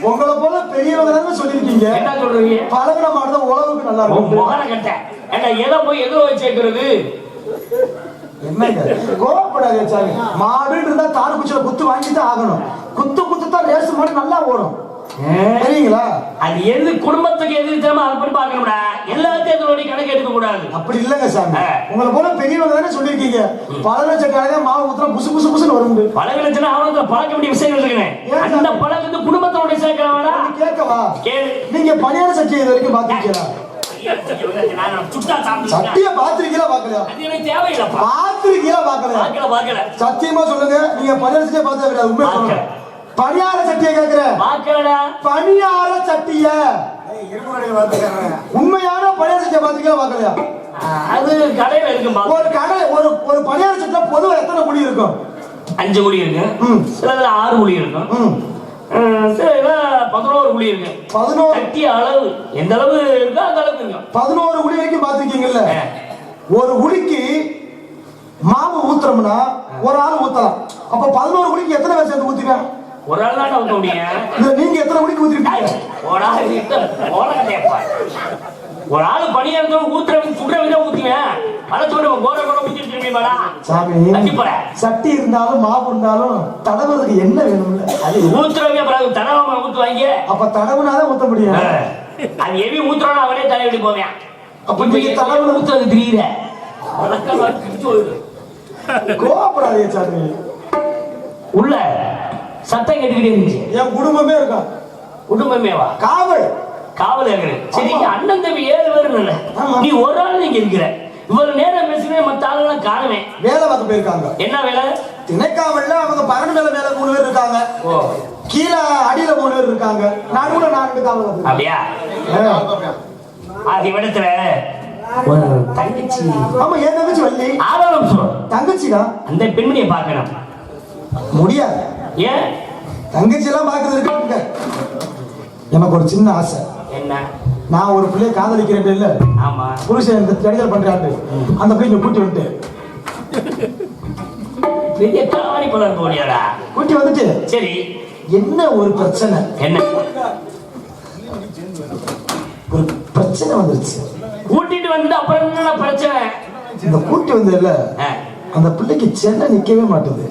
உங்களை போல பெரியவங்க தானே சொல்லிருக்கீங்க. என்ன சொல்றீங்க? பழகின மாடுதான் உழவுக்கு நல்லா இருக்கும். முகர கட்ட எதை போய் எதிர வச்சு சேர்க்கிறது? என்னங்க கோவப்படாதே சாமி. மாடுன்னு இருந்தா தாறு குச்சில குத்து வாங்கிட்டு ஆகணும். குத்து தான் ரேஸ் மாடு நல்லா ஓடும். சரிங்களா? அது எது குடும்பத்துக்கு எது தெரியுமா அது பண்ணி பார்க்கணும்டா. எல்லாத்தையும் கணக்கு எடுக்க கூடாது. அப்படி இல்லைங்க சாமி. உங்களை போல பெரியவங்க தானே சொல்லிருக்கீங்க. பல லட்சம் மாவு ஊத்துனா புசு புசு புசுன்னு வரும். பல லட்சம் அவனுக்கு பழக்க வேண்டிய விஷயங்கள் இருக்குன்னு அந்த பழக்கத்து குடும்பத்தோட சேர்க்கிறவனா கேட்கவா? நீங்க பணியார சட்டி இது வரைக்கும் பாத்துருக்கீங்களா? சத்திய பாத்திருக்கீங்களா? பாக்கலையா? பாத்திருக்கீங்களா? பாக்கல. சத்தியமா சொல்லுங்க, நீங்க பணியார சட்டியை பார்த்தா கிடையாது. உண்மை சொல்லுங்க. பணியார சட்டியை கேட்கிறேன். பணியார சட்டிய உண்மையான பணியார சட்டியை பாத்தீங்களா? பாக்கலையா? அது கடையில இருக்கு. ஒரு கடை ஒரு பணியார சட்டில பொதுவா எத்தனை குழி இருக்கும்? 5 குழி இருக்கு. சிலதுல 6 குழி இருக்கும். சில 11 குழி இருக்கு. 11 சட்டி அளவு எந்த அளவு இருக்கோ அந்த அளவுக்கு இருக்கும். 11 குழி வரைக்கும் பாத்துருக்கீங்கல்ல. ஒரு குழிக்கு மாவு ஊத்துறோம்னா ஒரு ஆள் ஊத்தலாம். அப்ப 11 குழிக்கு எத்தனை பேர் சேர்த்து ஊத்துவீங்க? ஒரு ஆள் தான் ஊத்த முடியும். நீங்க எத்தனை குழிக்கு ஊத்திருக்கீங்க? ஒரு ஆளு பணியாரத்தோட ஊத்துறவங்க சுடுறவங்க ஊத்துவேன். அதை சொல்ற கோட ஊத்திருக்கீங்களா? சட்டி இருந்தாலும் மாவு இருந்தாலும் தடவுறதுக்கு என்ன வேணும்ல? அது ஊத்துறவங்க தடவை ஊத்துவாங்க. அப்ப தடவுனாதான் ஊத்த முடியும். அது எவி ஊத்துறோம் அவனே தலைவலி போவேன். அப்ப நீங்க தடவுல ஊத்துறது தெரியல. கோபப்படாதே சாமி. உள்ள சத்தம் கேட்டுக்கிட்டே இருந்துச்சு. என் குடும்பமே இருக்கா. குடும்பமேவா? காவல் இருக்கிற. சரி, அண்ணன் தம்பி 7 பேர். நீ ஒரு ஆள் நீங்க இருக்கிற. இவ்வளவு நேரம் பேசுறேன், மத்த ஆளுலாம் காணுமே. வேலை பார்க்க போயிருக்காங்க. என்ன வேலை? திணைக்காவல்ல அவங்க பரண மேல 3 பேர் இருக்காங்க. கீழே அடியில 3 பேர் இருக்காங்க. நடுவுல 4 காவல். அப்படியா? இவ்விடத்துல ஒரு தங்கச்சி. ஆமா, என் தங்கச்சி வள்ளி. ஆதாரம் சொல். தங்கச்சிடா. அந்த பெண்மணியை பார்க்கணும். முடியாது. ஏன்? தங்கச்சி எல்லாம் பார்க்கறது இருக்கு. எனக்கு ஒரு சின்ன ஆசை. என்ன? நான் ஒரு பிள்ளைய காதலிக்கிறேன் இல்ல. ஆமா. புருஷன் இந்த தடிதல் பண்றாரு. அந்த பிள்ளைங்க கூட்டி வந்துட்டு பெரிய காவாரி பலர் போடியாடா. கூட்டி வந்துட்டு சரி என்ன ஒரு பிரச்சனை? என்ன ஒரு பிரச்சனை வந்துருச்சு. கூட்டிட்டு வந்து அப்புறம் என்ன பிரச்சனை? இந்த கூட்டி வந்து இல்ல, அந்த பிள்ளைக்கு சென்னை நிக்கவே மாட்டுது.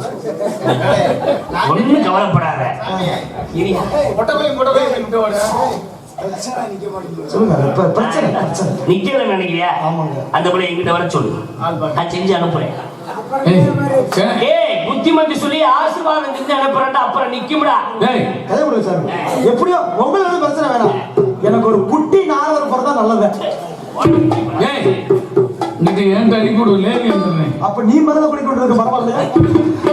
ஒண்ணு கவலைப்படாத. சொல்லுங்க, பிரச்சனை நிக்கல நினைக்கிறியா? ஆமாங்க. அந்த பிள்ளை எங்கிட்ட வர சொல்லு, நான் செஞ்சு அனுப்புறேன். புத்திமதி சொல்லி ஆசீர்வாதம் செஞ்சு அனுப்புறேன்டா. அப்புறம் நிக்கும்டா. எப்படியோ உங்களுக்கு பிரச்சனை வேணாம், எனக்கு ஒரு குட்டி நாரதர் பிறந்தா நல்லது. நீங்க ஏன் அடிக்கூட அப்ப நீ முதல்ல குடி கொண்டு இருக்க பரவாயில்ல.